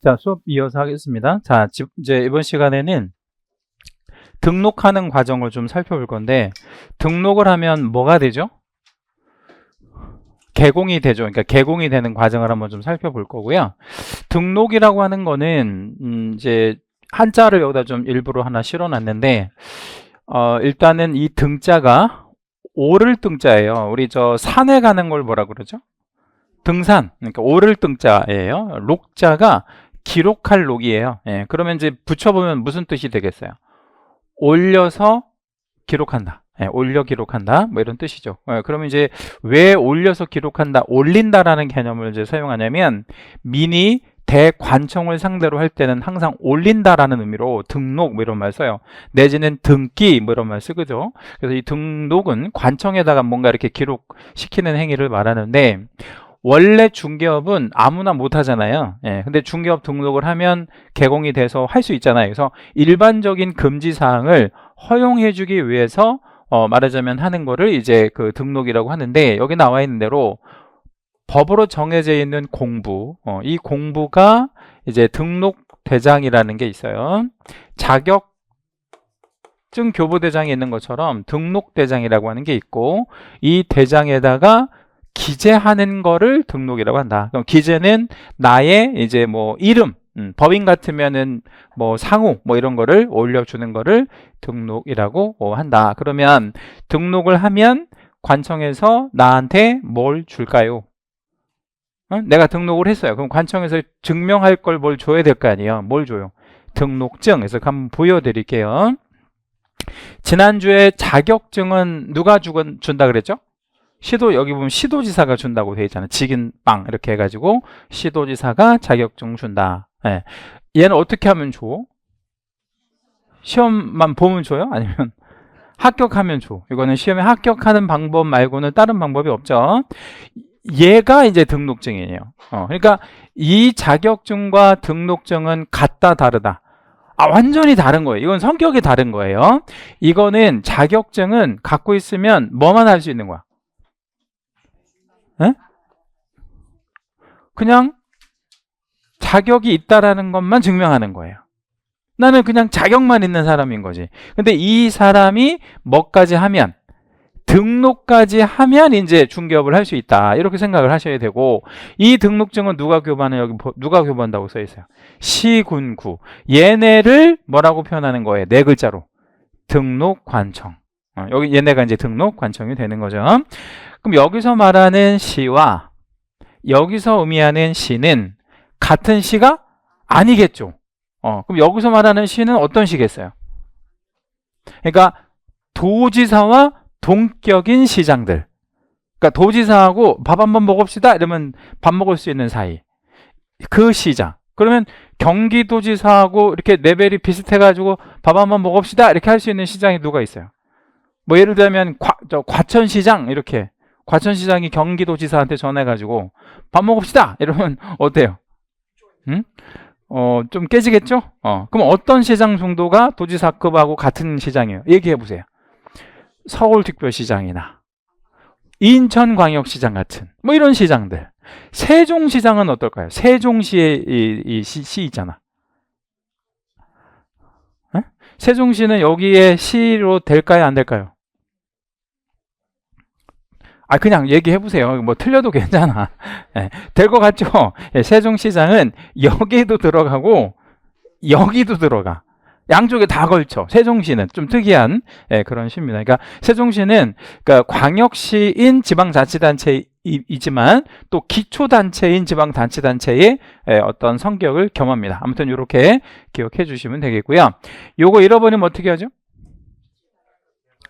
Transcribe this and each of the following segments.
자, 수업 이어서 하겠습니다. 자, 이제 이번 시간에는 등록하는 과정을 좀 살펴볼 건데, 등록을 하면 뭐가 되죠? 개공이 되죠. 그러니까 개공이 되는 과정을 한번 좀 살펴볼 거고요. 등록이라고 하는 거는 이제 한자를 여기다 좀 일부러 하나 실어놨는데, 일단은 이 등자가 오를 등자예요. 우리 저 산에 가는 걸 뭐라 그러죠? 등산. 그러니까 오를 등자예요. 록자가 기록할 록이에요. 예, 그러면 이제 붙여보면 무슨 뜻이 되겠어요? 올려서 기록한다. 예, 올려 기록한다. 뭐 이런 뜻이죠. 예, 그러면 이제 왜 올려서 기록한다, 올린다라는 개념을 이제 사용하냐면, 민이 대관청을 상대로 할 때는 항상 올린다라는 의미로 등록 뭐 이런 말 써요. 내지는 등기 뭐 이런 말 쓰거죠. 그래서 이 등록은 관청에다가 뭔가 이렇게 기록시키는 행위를 말하는데, 원래 중개업은 아무나 못 하잖아요. 예, 근데 중개업 등록을 하면 개공이 돼서 할 수 있잖아요. 그래서 일반적인 금지 사항을 허용해 주기 위해서 말하자면 하는 거를 이제 그 등록이라고 하는데, 여기 나와 있는 대로 법으로 정해져 있는 공부, 이 공부가 이제 등록대장이라는 게 있어요. 자격증 교부대장이 있는 것처럼 등록대장이라고 하는 게 있고, 이 대장에다가 기재하는 거를 등록이라고 한다. 그럼 기재는 나의 이제 뭐 이름, 법인 같으면은 뭐 상호 뭐 이런 거를 올려주는 거를 등록이라고 한다. 그러면 등록을 하면 관청에서 나한테 뭘 줄까요? 내가 등록을 했어요. 그럼 관청에서 증명할 걸 뭘 줘야 될 거 아니에요. 뭘 줘요? 등록증. 그래서 한번 보여드릴게요. 지난주에 자격증은 누가 준다 그랬죠? 여기 보면 시도지사가 준다고 돼 있잖아요. 직인빵 이렇게 해가지고 시도지사가 자격증 준다. 예. 얘는 어떻게 하면 줘? 시험만 보면 줘요? 아니면 합격하면 줘? 이거는 시험에 합격하는 방법 말고는 다른 방법이 없죠. 얘가 이제 등록증이에요. 그러니까 이 자격증과 등록증은 같다 다르다? 완전히 다른 거예요. 이건 성격이 다른 거예요. 이거는 자격증은 갖고 있으면 뭐만 할 수 있는 거야? 에? 그냥 자격이 있다라는 것만 증명하는 거예요. 나는 그냥 자격만 있는 사람인 거지. 근데 이 사람이 뭐까지 하면, 등록까지 하면 이제 중개업을 할 수 있다. 이렇게 생각을 하셔야 되고, 이 등록증은 누가 교부하는, 여기 누가 교부한다고 써 있어요? 시군구. 얘네를 뭐라고 표현하는 거예요? 네 글자로. 등록관청. 여기 얘네가 이제 등록관청이 되는 거죠. 그럼 여기서 말하는 시와 여기서 의미하는 시는 같은 시가 아니겠죠. 그럼 여기서 말하는 시는 어떤 시겠어요? 그러니까 도지사와 동격인 시장들. 그러니까 도지사하고 밥 한번 먹읍시다 이러면 밥 먹을 수 있는 사이. 그 시장. 그러면 경기도지사하고 이렇게 레벨이 비슷해가지고 밥 한번 먹읍시다 이렇게 할 수 있는 시장이 누가 있어요? 뭐 예를 들면 과천시장 이렇게. 과천시장이 경기도지사한테 전해가지고 밥 먹읍시다 이러면 어때요? 응? 좀 깨지겠죠? 그럼 어떤 시장 정도가 도지사급하고 같은 시장이에요? 얘기해 보세요. 서울특별시장이나 인천광역시장 같은 뭐 이런 시장들. 세종시장은 어떨까요? 세종시에 시 있잖아. 에? 세종시는 여기에 시로 될까요? 안 될까요? 그냥 얘기해보세요. 뭐 틀려도 괜찮아. 될 것 같죠? 세종시장은 여기도 들어가고 여기도 들어가. 양쪽에 다 걸쳐. 세종시는 좀 특이한 그런 시입니다. 그러니까 세종시는 그러니까 광역시인 지방자치단체이지만 또 기초단체인 지방자치단체의 어떤 성격을 겸합니다. 아무튼 이렇게 기억해 주시면 되겠고요. 요거 잃어버리면 어떻게 하죠?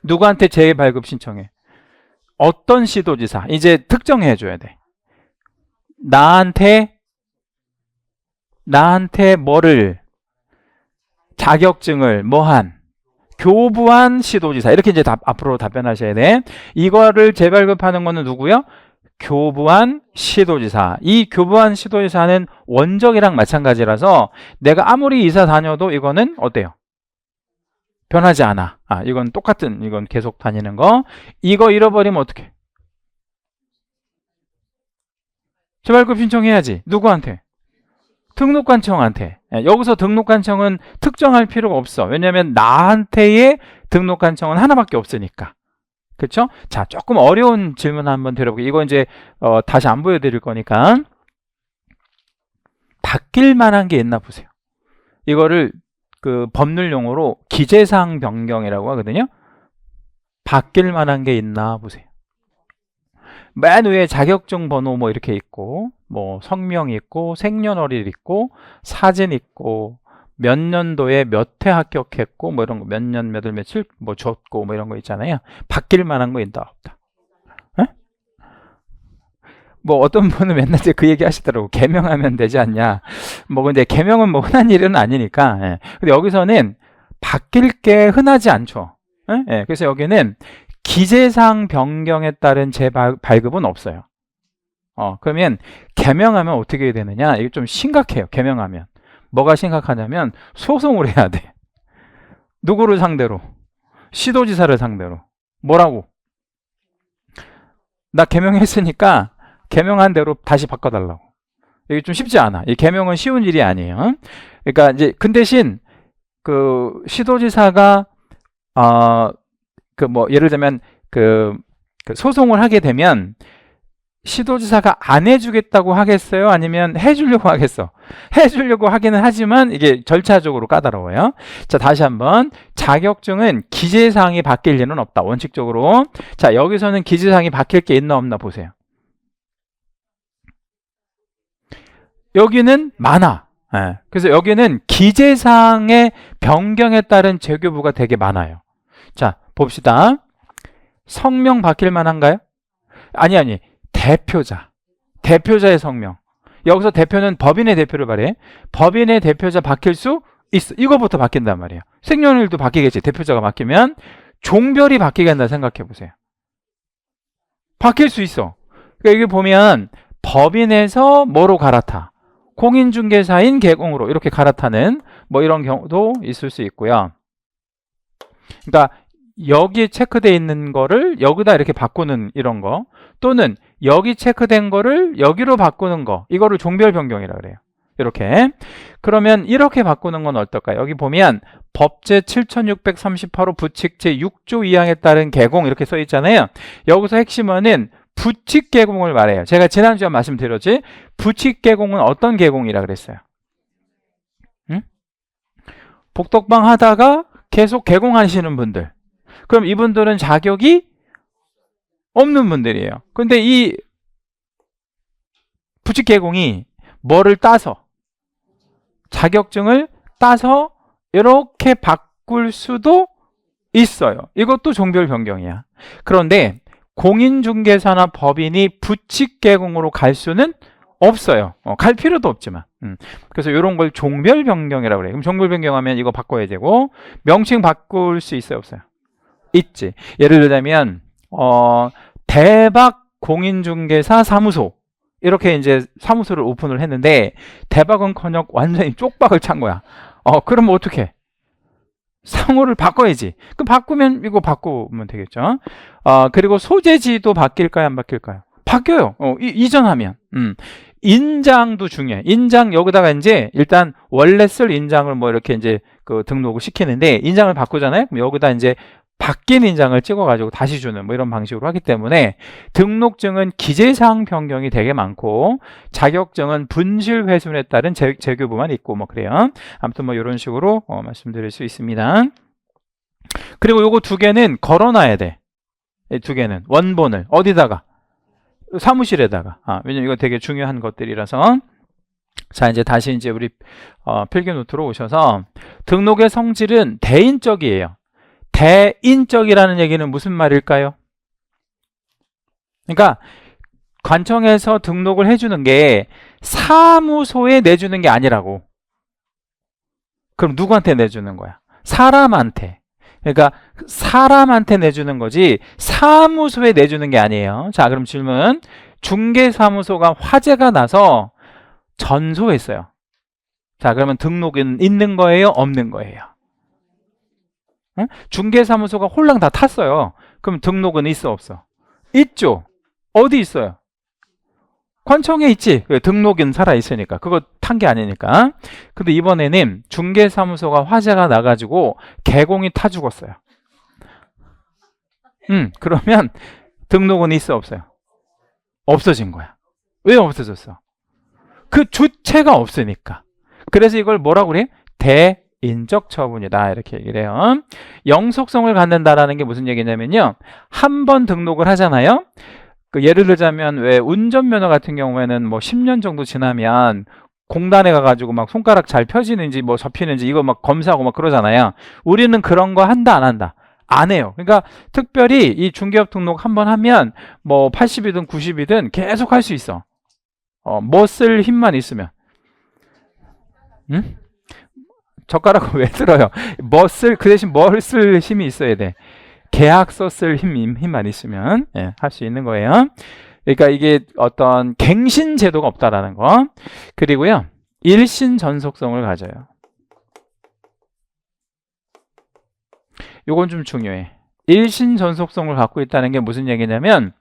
누구한테 재발급 신청해? 어떤 시도지사? 이제 특정해 줘야 돼. 나한테 뭐를, 자격증을 뭐한, 교부한 시도지사. 이렇게 이제 앞으로 답변하셔야 돼. 이거를 재발급하는 거는 누구요? 교부한 시도지사. 이 교부한 시도지사는 원적이랑 마찬가지라서 내가 아무리 이사 다녀도 이거는 어때요? 변하지 않아. 이건 똑같은, 이건 계속 다니는 거. 이거 잃어버리면 어떡해? 재발급 신청해야지. 누구한테? 등록관청한테. 여기서 등록관청은 특정할 필요가 없어. 왜냐하면 나한테의 등록관청은 하나밖에 없으니까. 그렇죠? 자, 조금 어려운 질문 한번 드려볼게요. 이거 이제 다시 안 보여드릴 거니까. 바뀔 만한 게 있나 보세요. 이거를 그 법률 용어로 기재사항 변경이라고 하거든요. 바뀔 만한 게 있나 보세요. 맨 위에 자격증 번호 뭐 이렇게 있고, 뭐 성명 있고, 생년월일 있고, 사진 있고, 몇 년도에 몇 회 합격했고, 뭐 이런 거, 몇 년, 몇 월, 며칠 뭐 줬고, 뭐 이런 거 있잖아요. 바뀔 만한 거 있다, 없다? 에? 뭐 어떤 분은 맨날 그 얘기 하시더라고. 개명하면 되지 않냐. 뭐 근데 개명은 뭐 흔한 일은 아니니까. 예. 근데 여기서는 바뀔 게 흔하지 않죠. 예? 예. 그래서 여기는 기재사항 변경에 따른 재발급은 없어요. 그러면 개명하면 어떻게 되느냐? 이게 좀 심각해요. 개명하면. 뭐가 심각하냐면 소송을 해야 돼. 누구를 상대로? 시도지사를 상대로. 뭐라고? 나 개명했으니까 개명한 대로 다시 바꿔달라고. 이게 좀 쉽지 않아. 이 개명은 쉬운 일이 아니에요. 그러니까 이제 그 대신 그 시도지사가 그 뭐 예를 들면 그 소송을 하게 되면 시도지사가 안 해주겠다고 하겠어요? 아니면 해주려고 하겠어? 해주려고 하기는 하지만 이게 절차적으로 까다로워요. 자, 다시 한번. 자격증은 기재사항이 바뀔 리는 없다. 원칙적으로. 자, 여기서는 기재사항이 바뀔 게 있나 없나 보세요. 여기는 많아. 예. 그래서 여기는 기재사항의 변경에 따른 재교부가 되게 많아요. 자, 봅시다. 성명 바뀔 만한가요? 아니. 대표자. 대표자의 성명. 여기서 대표는 법인의 대표를 말해. 법인의 대표자 바뀔 수 있어. 이거부터 바뀐단 말이에요. 생년월일도 바뀌겠지. 대표자가 바뀌면 종별이 바뀌게 한다 생각해 보세요. 바뀔 수 있어. 그러니까 여기 보면 법인에서 뭐로 갈아타? 공인중개사인 개공으로 이렇게 갈아타는 뭐 이런 경우도 있을 수 있고요. 그러니까 여기 체크되어 있는 거를 여기다 이렇게 바꾸는 이런 거, 또는 여기 체크된 거를 여기로 바꾸는 거, 이거를 종별 변경이라고 그래요. 이렇게. 그러면 이렇게 바꾸는 건 어떨까요? 여기 보면 법제 7638호 부칙 제6조 2항에 따른 개공 이렇게 써 있잖아요. 여기서 핵심어는 부칙 개공을 말해요. 제가 지난주에 말씀드렸지, 부칙 개공은 어떤 개공이라 그랬어요? 응? 복덕방 하다가 계속 개공하시는 분들, 그럼 이분들은 자격이 없는 분들이에요. 근데 이 부칙 개공이 뭐를 따서, 자격증을 따서 이렇게 바꿀 수도 있어요. 이것도 종별 변경이야. 그런데 공인중개사나 법인이 부칙 개공으로 갈 수는 없어요. 갈 필요도 없지만. 그래서 이런 걸 종별 변경이라고 그래요. 그럼 종별 변경하면 이거 바꿔야 되고, 명칭 바꿀 수 있어요, 없어요? 있지. 예를 들자면 대박 공인중개사 사무소, 이렇게 이제 사무소를 오픈을 했는데 대박은커녕 완전히 쪽박을 찬 거야. 그럼 어떻게? 상호를 바꿔야지. 그럼 바꾸면 이거 바꾸면 되겠죠. 그리고 소재지도 바뀔까요, 안 바뀔까요? 바뀌어요. 이전하면. 인장도 중요해. 인장 여기다가 이제 일단 원래 쓸 인장을 뭐 이렇게 이제 그 등록을 시키는데 인장을 바꾸잖아요. 그럼 여기다 이제 바뀐 인장을 찍어가지고 다시 주는 뭐 이런 방식으로 하기 때문에 등록증은 기재사항 변경이 되게 많고, 자격증은 분실 훼손에 따른 재교부만 있고 뭐 그래요. 아무튼 뭐 이런 식으로 말씀드릴 수 있습니다. 그리고 요거 두 개는 걸어놔야 돼. 이 두 개는 원본을 어디다가? 사무실에다가. 왜냐면 이거 되게 중요한 것들이라서. 자, 이제 다시 이제 우리 필기 노트로 오셔서, 등록의 성질은 대인적이에요. 대인적이라는 얘기는 무슨 말일까요? 그러니까 관청에서 등록을 해주는 게 사무소에 내주는 게 아니라고. 그럼 누구한테 내주는 거야? 사람한테. 그러니까 사람한테 내주는 거지 사무소에 내주는 게 아니에요. 자, 그럼 질문. 중개사무소가 화재가 나서 전소했어요. 자, 그러면 등록은 있는 거예요, 없는 거예요? 응? 중개사무소가 홀랑 다 탔어요. 그럼 등록은 있어, 없어? 있죠. 어디 있어요? 관청에 있지. 등록인 살아있으니까. 그거 탄 게 아니니까. 근데 이번에는 중개사무소가 화재가 나가지고 개공이 타 죽었어요. 그러면 등록은 있어 없어요? 없어진 거야. 왜 없어졌어? 그 주체가 없으니까. 그래서 이걸 뭐라고 그래? 대인적 처분이다 이렇게 얘기를 해요. 영속성을 갖는다라는 게 무슨 얘기냐면요, 한 번 등록을 하잖아요. 그 예를 들자면 왜 운전면허 같은 경우에는 뭐 10년 정도 지나면 공단에 가가지고 막 손가락 잘 펴지는지 뭐 접히는지 이거 막 검사하고 막 그러잖아요. 우리는 그런 거 한다 안 한다? 안 해요. 그러니까 특별히 이 중개업 등록 한 번 하면 뭐 80이든 90이든 계속 할 수 있어. 뭐 쓸 힘만 있으면. 응? 젓가락을 왜 들어요? 그 대신 뭘 쓸 힘이 있어야 돼. 계약서 쓸 힘만 있으면 할 수 있는 거예요. 그러니까 이게 어떤 갱신 제도가 없다라는 거. 그리고요, 일신 전속성을 가져요. 요건 좀 중요해. 일신 전속성을 갖고 있다는 게 무슨 얘기냐면,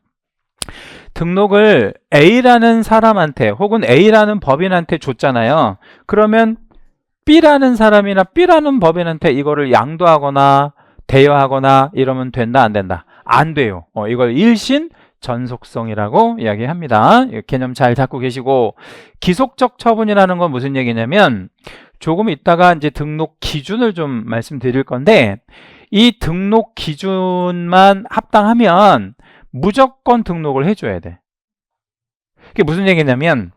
등록을 A라는 사람한테 혹은 A라는 법인한테 줬잖아요. 그러면 B라는 사람이나 B라는 법인한테 이거를 양도하거나 대여하거나 이러면 된다 안 된다? 안 돼요. 이걸 일신 전속성이라고 이야기합니다. 개념 잘 잡고 계시고, 기속적 처분이라는 건 무슨 얘기냐면, 조금 이따가 이제 등록 기준을 좀 말씀드릴 건데, 이 등록 기준만 합당하면 무조건 등록을 해줘야 돼. 그게 무슨 얘기냐면,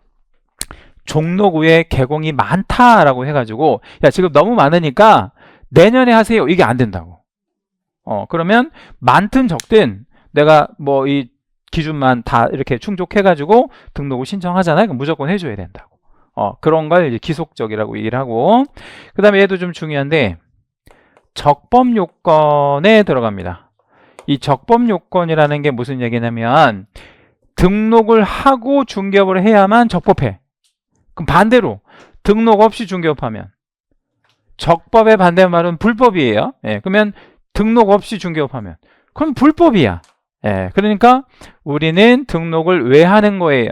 종록 후에 개공이 많다라고 해가지고, 야 지금 너무 많으니까 내년에 하세요, 이게 안 된다고. 그러면 많든 적든 내가 뭐 이 기준만 다 이렇게 충족해가지고 등록을 신청하잖아요. 그럼 무조건 해줘야 된다고. 그런 걸 이제 기속적이라고 얘기를 하고, 그 다음에 얘도 좀 중요한데, 적법 요건에 들어갑니다. 이 적법 요건이라는 게 무슨 얘기냐면, 등록을 하고 중개업을 해야만 적법해. 그럼 반대로 등록 없이 중개업하면, 적법의 반대말은 불법이에요. 그러면 등록 없이 중개업하면 그럼 불법이야. 그러니까 우리는 등록을 왜 하는 거예요?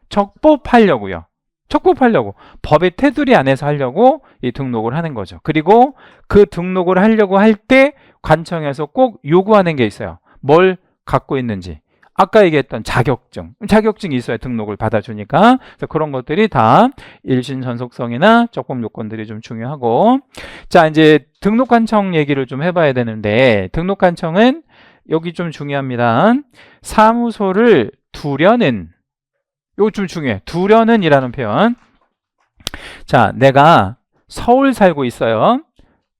적법하려고요. 적법하려고. 법의 테두리 안에서 하려고 이 등록을 하는 거죠. 그리고 그 등록을 하려고 할 때 관청에서 꼭 요구하는 게 있어요. 뭘 갖고 있는지. 아까 얘기했던 자격증이 있어야 등록을 받아주니까. 그래서 그런 것들이 다 일신 전속성이나 적법 요건들이 좀 중요하고, 자 이제 등록관청 얘기를 좀 해봐야 되는데, 등록관청은 여기 좀 중요합니다. 사무소를 두려는, 이거 좀 중요해. 두려는 이라는 표현. 자, 내가 서울 살고 있어요.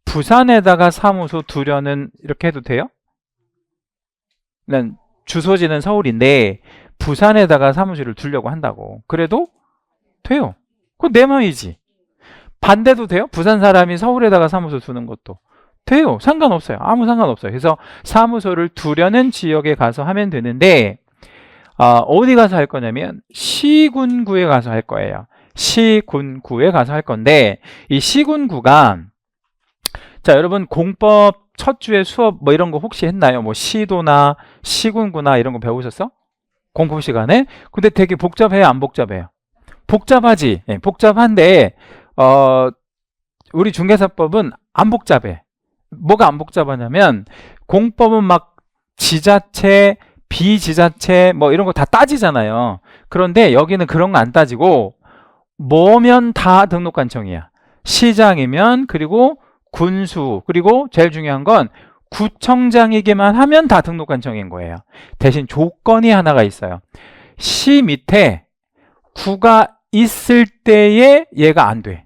부산에다가 사무소 두려는 이렇게 해도 돼요? 난 주소지는 서울인데 부산에다가 사무실을 두려고 한다고. 그래도 돼요. 그건 내 마음이지. 반대도 돼요? 부산 사람이 서울에다가 사무소 두는 것도 돼요. 상관없어요. 아무 상관없어요. 그래서 사무소를 두려는 지역에 가서 하면 되는데, 어디 가서 할 거냐면 시군구에 가서 할 거예요. 시군구에 가서 할 건데, 이 시군구가, 자 여러분 공법 첫 주에 수업 뭐 이런 거 혹시 했나요? 뭐 시도나 시군구나 이런 거 배우셨어? 공법 시간에? 근데 되게 복잡해요, 안 복잡해요? 복잡하지. 복잡한데 우리 중개사법은 안 복잡해. 뭐가 안 복잡하냐면, 공법은 막 지자체, 비지자체 뭐 이런 거 다 따지잖아요. 그런데 여기는 그런 거 안 따지고, 뭐면 다 등록관청이야. 시장이면, 그리고 군수, 그리고 제일 중요한 건 구청장이기만 하면 다 등록관청인 거예요. 대신 조건이 하나가 있어요. 시 밑에 구가 있을 때에 얘가 안 돼.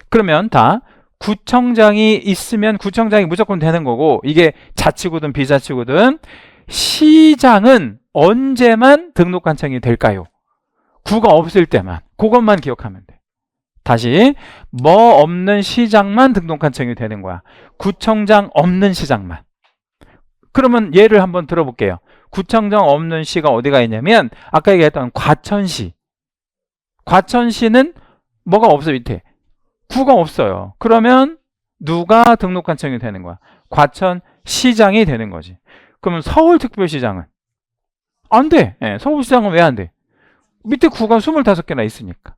그러면 다 구청장이 있으면 구청장이 무조건 되는 거고, 이게 자치구든 비자치구든. 시장은 언제만 등록관청이 될까요? 구가 없을 때만. 그것만 기억하면 돼. 다시, 뭐 없는 시장만 등록관청이 되는 거야. 구청장 없는 시장만. 그러면 예를 한번 들어볼게요. 구청장 없는 시가 어디가 있냐면, 아까 얘기했던 과천시. 과천시는 뭐가 없어, 밑에. 구가 없어요. 그러면 누가 등록관청이 되는 거야? 과천시장이 되는 거지. 그러면 서울특별시장은 안 돼. 예, 서울시장은 왜 안 돼? 밑에 구가 25개나 있으니까.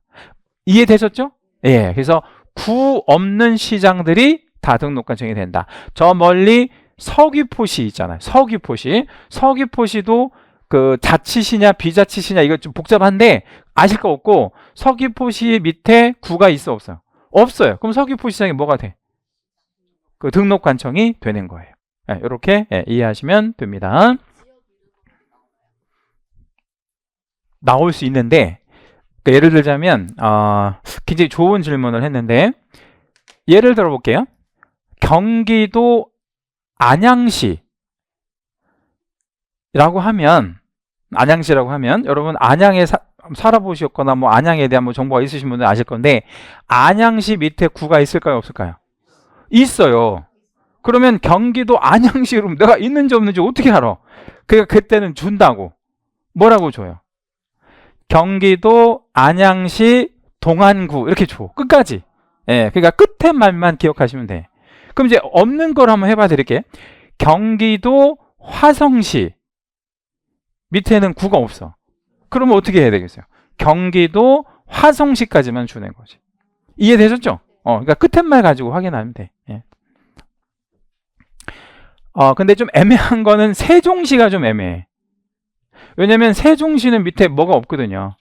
이해되셨죠? 예, 그래서 구 없는 시장들이 다 등록관청이 된다. 저 멀리 서귀포시 있잖아요. 서귀포시. 서귀포시도 그 자치시냐 비자치시냐 이거 좀 복잡한데 아실 거 없고 서귀포시 밑에 구가 있어 없어요? 없어요. 그럼 서귀포시장이 뭐가 돼? 그 등록관청이 되는 거예요. 예, 이렇게 이해하시면 됩니다. 나올 수 있는데 그러니까 예를 들자면 굉장히 좋은 질문을 했는데 예를 들어 볼게요. 경기도 안양시라고 하면 여러분 안양에 살아보셨거나 뭐 안양에 대한 뭐 정보가 있으신 분들 아실 건데 안양시 밑에 구가 있을까요 없을까요? 있어요. 그러면 경기도 안양시로 내가 있는지 없는지 어떻게 알아? 그러니까 그때는 준다고. 뭐라고 줘요? 경기도 안양시 동안구 이렇게 줘. 끝까지. 예, 그러니까 끝에 말만 기억하시면 돼. 그럼 이제 없는 걸 한번 해봐 드릴게요. 경기도 화성시 밑에는 구가 없어. 그러면 어떻게 해야 되겠어요? 경기도 화성시까지만 주는 거지. 이해되셨죠? 그러니까 끝에 말 가지고 확인하면 돼. 예. 근데 좀 애매한 거는 세종시가 좀 애매해. 왜냐면 세종시는 밑에 뭐가 없거든요.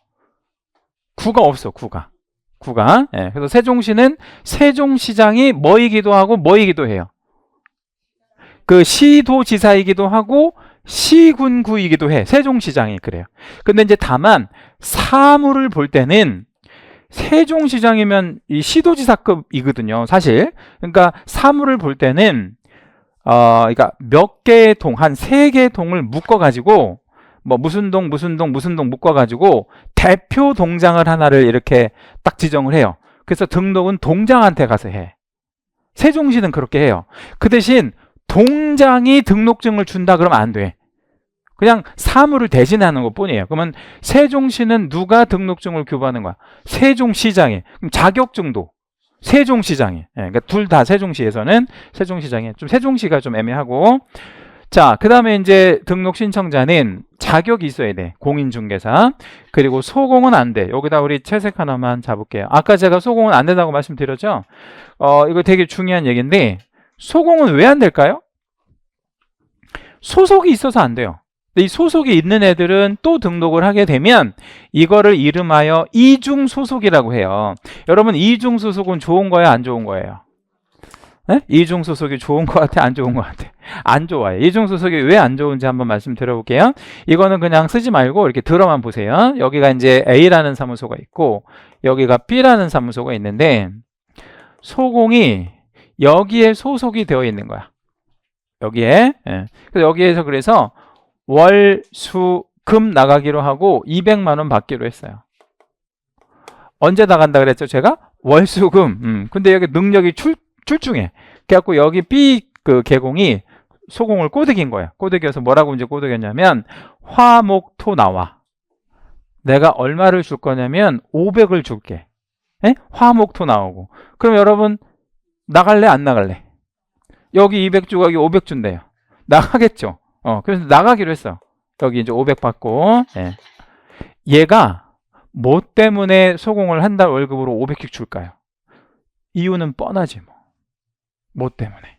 구가 없어, 구가. 예, 그래서 세종시는 세종시장이 뭐이기도 하고 뭐이기도 해요. 그 시도지사이기도 하고 시군구이기도 해. 세종시장이 그래요. 근데 이제 다만 사무를 볼 때는 세종시장이면 이 시도지사급이거든요, 사실. 그러니까 사무를 볼 때는 그러니까 몇 개의 동, 한 3개의 동을 묶어가지고 뭐 무슨 동 묶어가지고 대표 동장을 하나를 이렇게 딱 지정을 해요. 그래서 등록은 동장한테 가서 해. 세종시는 그렇게 해요. 그 대신 동장이 등록증을 준다 그러면 안 돼. 그냥 사무를 대신하는 것 뿐이에요. 그러면 세종시는 누가 등록증을 교부하는 거야? 세종시장이. 그럼 자격증도 세종시장이. 그러니까 둘 다 세종시에서는 세종시장이. 좀 세종시가 좀 애매하고. 자, 그 다음에 이제 등록 신청자는 자격이 있어야 돼. 공인중개사. 그리고 소공은 안 돼. 여기다 우리 채색 하나만 잡을게요. 아까 제가 소공은 안 된다고 말씀드렸죠? 이거 되게 중요한 얘기인데, 소공은 왜 안 될까요? 소속이 있어서 안 돼요. 근데 이 소속이 있는 애들은 또 등록을 하게 되면 이거를 이름하여 이중소속이라고 해요. 여러분, 이중소속은 좋은 거예요? 안 좋은 거예요? 네? 이중소속이 좋은 것 같아? 안 좋은 것 같아? 안 좋아요. 이중소속이 왜 안 좋은지 한번 말씀드려볼게요. 이거는 그냥 쓰지 말고 이렇게 들어만 보세요. 여기가 이제 A라는 사무소가 있고 여기가 B라는 사무소가 있는데 소공이 여기에 소속이 되어 있는 거야. 여기에. 예. 그래서 여기에서 그래서 월, 수, 금 나가기로 하고 200만 원 받기로 했어요. 언제 나간다 그랬죠? 제가? 월, 수, 금. 근데 여기 능력이 출중해. 그래갖고 여기 B 그 계공이 소공을 꼬드긴 거야. 꼬드겨서 뭐라고 이제 꼬드겼냐면 화, 목, 토 나와. 내가 얼마를 줄 거냐면 500을 줄게. 에? 화, 목, 토 나오고. 그럼 여러분 나갈래? 안 나갈래? 여기 200 주고 여기 500 준대요. 나가겠죠. 그래서 나가기로 했어. 여기 이제 500 받고. 예. 얘가 뭐 때문에 소공을 한 달 월급으로 500씩 줄까요? 이유는 뻔하지 뭐. 뭐 때문에?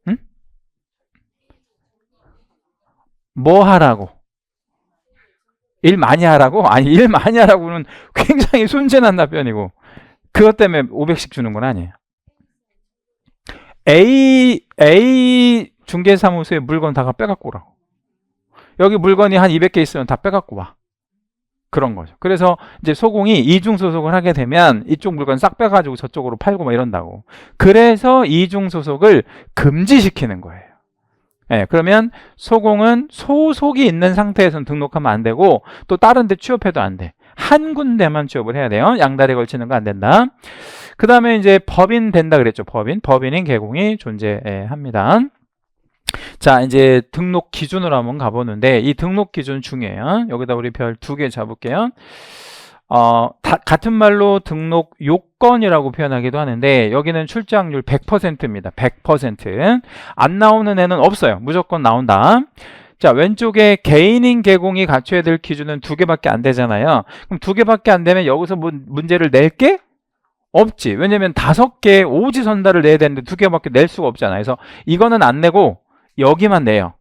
응? 뭐 하라고? 일 많이 하라고? 아니, 일 많이 하라고는 굉장히 순진한 답변이고 그것 때문에 500씩 주는 건 아니에요. A 중개사무소에 물건 다 빼갖고 오라고. 여기 물건이 한 200개 있으면 다 빼갖고 와. 그런 거죠. 그래서 이제 소공이 이중소속을 하게 되면 이쪽 물건 싹 빼가지고 저쪽으로 팔고 막 이런다고. 그래서 이중소속을 금지시키는 거예요. 네, 그러면 소공은 소속이 있는 상태에서는 등록하면 안 되고 또 다른 데 취업해도 안 돼. 한 군데만 취업을 해야 돼요. 양다리 걸치는 거 안 된다. 그 다음에 이제 법인 된다 그랬죠. 법인인 계공이 존재합니다. 자, 이제 등록 기준으로 한번 가보는데 이 등록 기준 중요해요. 여기다 우리 별 2개 잡을게요. 같은 말로 등록 요건이라고 표현하기도 하는데 여기는 출제확률 100%입니다. 100%. 안 나오는 애는 없어요. 무조건 나온다. 자, 왼쪽에 개인인 개공이 갖춰야 될 기준은 2개밖에 안 되잖아요. 그럼 2개밖에 안 되면 여기서 문제를 낼 게 없지. 왜냐면 5개의 오지선다를 내야 되는데 2개밖에 낼 수가 없잖아요. 그래서 이거는 안 내고 여기만 내요.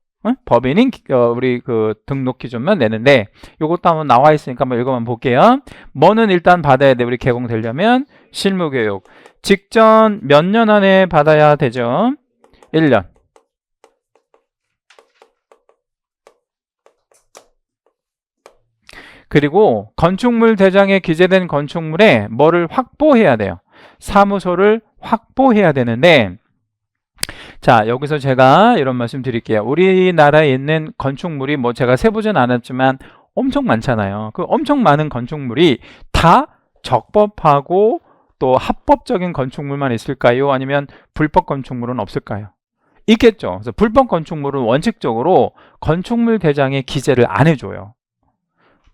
법인인 우리 그 등록 기준만 내는데, 요것도 한번 나와 있으니까 한번 읽어만 볼게요. 뭐는 일단 받아야 돼. 우리 개공되려면 실무교육. 직전 몇 년 안에 받아야 되죠? 1년. 그리고 건축물 대장에 기재된 건축물에 뭐를 확보해야 돼요? 사무소를 확보해야 되는데, 자, 여기서 제가 이런 말씀 드릴게요. 우리나라에 있는 건축물이 뭐 제가 세보진 않았지만 엄청 많잖아요. 그 엄청 많은 건축물이 다 적법하고 또 합법적인 건축물만 있을까요? 아니면 불법 건축물은 없을까요? 있겠죠. 그래서 불법 건축물은 원칙적으로 건축물 대장에 기재를 안 해줘요.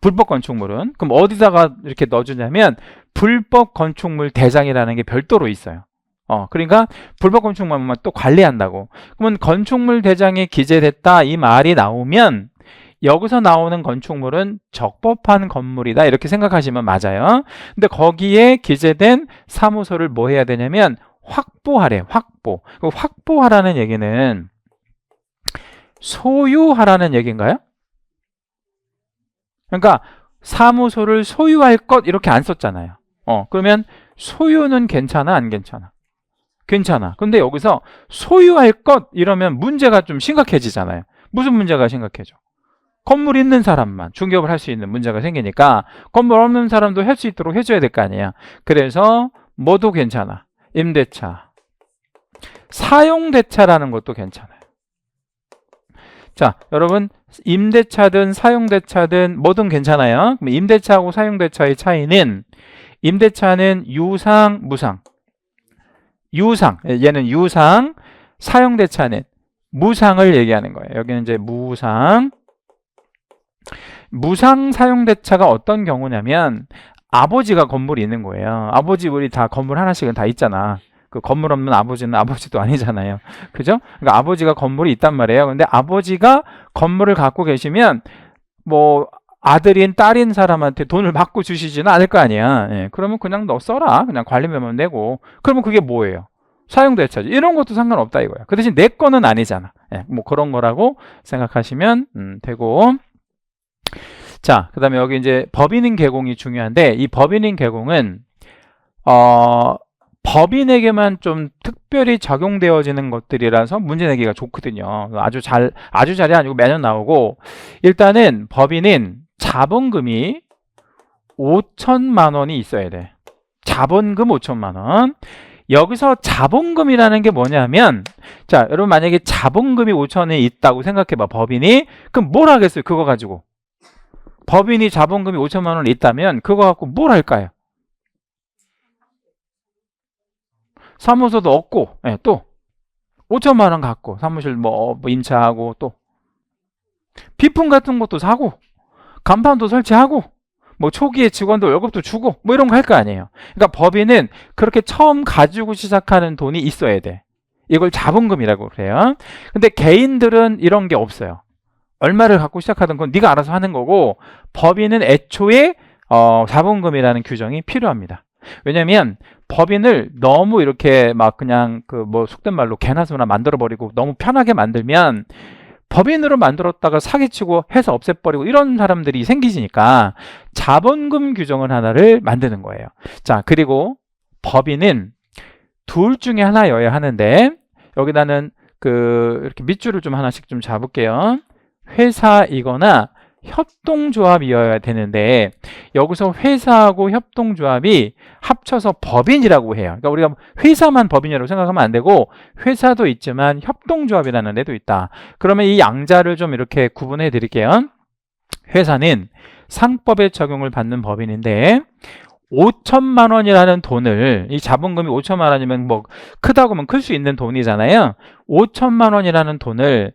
불법 건축물은. 그럼 어디다가 이렇게 넣어주냐면 불법 건축물 대장이라는 게 별도로 있어요. 그러니까 불법 건축물만 또 관리한다고. 그러면 건축물 대장에 기재됐다 이 말이 나오면 여기서 나오는 건축물은 적법한 건물이다 이렇게 생각하시면 맞아요. 근데 거기에 기재된 사무소를 뭐 해야 되냐면 확보하래. 확보. 확보하라는 얘기는 소유하라는 얘기인가요? 그러니까 사무소를 소유할 것 이렇게 안 썼잖아요. 그러면 소유는 괜찮아 안 괜찮아? 괜찮아. 근데 여기서 소유할 것 이러면 문제가 좀 심각해지잖아요. 무슨 문제가 심각해져? 건물 있는 사람만 중개업을 할 수 있는 문제가 생기니까 건물 없는 사람도 할 수 있도록 해줘야 될 거 아니에요. 그래서 뭐도 괜찮아. 임대차, 사용대차라는 것도 괜찮아요. 자, 여러분 임대차든 사용대차든 뭐든 괜찮아요. 그럼 임대차하고 사용대차의 차이는 임대차는 유상, 무상. 유상, 얘는 유상, 사용대차는 무상을 얘기하는 거예요. 여기는 이제 무상. 무상 사용대차가 어떤 경우냐면 아버지가 건물이 있는 거예요. 아버지 우리 다 건물 하나씩은 다 있잖아. 그 건물 없는 아버지는 아버지도 아니잖아요. 그죠? 그러니까 아버지가 건물이 있단 말이에요. 근데 아버지가 건물을 갖고 계시면 뭐 아들인 딸인 사람한테 돈을 받고 주시지는 않을 거 아니야. 예, 그러면 그냥 너 써라. 그냥 관리비만 내고. 그러면 그게 뭐예요? 사용대차지. 이런 것도 상관없다 이거야. 그 대신 내 거는 아니잖아. 예, 뭐 그런 거라고 생각하시면 되고. 자, 그 다음에 여기 이제 법인인 개공이 중요한데, 이 법인인 개공은 법인에게만 좀 특별히 적용되어지는 것들이라서 문제 내기가 좋거든요. 아주 잘이 아니고 매년 나오고, 일단은 법인은 자본금이 5천만 원이 있어야 돼. 자본금 5천만 원. 여기서 자본금이라는 게 뭐냐면, 자, 여러분 만약에 자본금이 5천원이 있다고 생각해봐, 법인이. 그럼 뭘 하겠어요, 그거 가지고? 법인이 자본금이 5천만 원이 있다면 그거 갖고 뭘 할까요? 사무소도 없고, 네, 또 5천만 원 갖고 사무실 뭐 임차하고 또 비품 같은 것도 사고 간판도 설치하고 뭐 초기에 직원들 월급도 주고 뭐 이런 거 할 거 아니에요. 그러니까 법인은 그렇게 처음 가지고 시작하는 돈이 있어야 돼. 이걸 자본금이라고 그래요. 근데 개인들은 이런 게 없어요. 얼마를 갖고 시작하든 건 네가 알아서 하는 거고, 법인은 애초에 자본금이라는 규정이 필요합니다. 왜냐면 법인을 너무 이렇게 막 그냥 그 뭐 속된 말로 개나 소나 만들어버리고 너무 편하게 만들면 법인으로 만들었다가 사기치고 해서 없애버리고 이런 사람들이 생기니까 자본금 규정을 하나를 만드는 거예요. 자, 그리고 법인은 둘 중에 하나여야 하는데, 여기다는 그 이렇게 밑줄을 좀 하나씩 좀 잡을게요. 회사이거나 협동조합이어야 되는데, 여기서 회사하고 협동조합이 합쳐서 법인이라고 해요. 그러니까 우리가 회사만 법인이라고 생각하면 안 되고, 회사도 있지만 협동조합이라는 데도 있다. 그러면 이 양자를 좀 이렇게 구분해 드릴게요. 회사는 상법의 적용을 받는 법인인데 5천만 원이라는 돈을, 이 자본금이 5천만 원이면 뭐 크다고 하면 클 수 있는 돈이잖아요. 5천만 원이라는 돈을